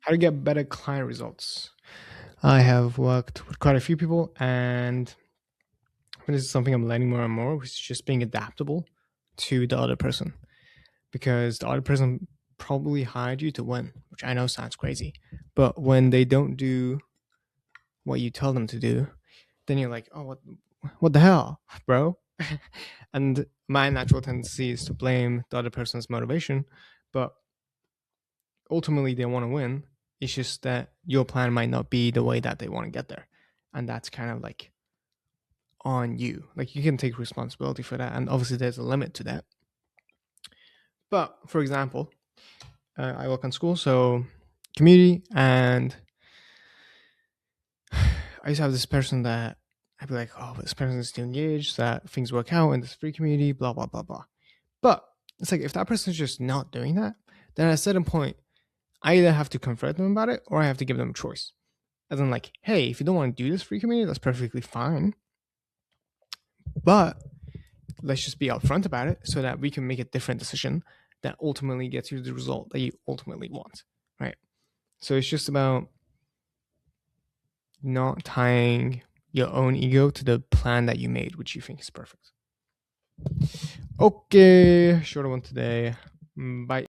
How to get better client results. I have worked with quite a few people, and this is something I'm learning more and more, which is just being adaptable to the other person. Because the other person probably hired you to win, which I know sounds crazy. But when they don't do what you tell them to do, then you're like, oh, what the hell, bro? And my natural tendency is to blame the other person's motivation, but ultimately they want to win. It's just that your plan might not be the way that they want to get there. And that's kind of like on you. Like, you can take responsibility for that. And obviously there's a limit to that. But for example, I work on school, so community, and I used to have this person that I'd be like, oh, this person is still engaged, that things work out in this free community, blah, blah, blah, blah. But it's like, if that person's just not doing that, then at a certain point, I either have to confront them about it or I have to give them a choice. As in, like, hey, if you don't want to do this free community, that's perfectly fine. But let's just be upfront about it so that we can make a different decision that ultimately gets you the result that you ultimately want, right? So it's just about not tying your own ego to the plan that you made, which you think is perfect. Okay, shorter one today. Bye.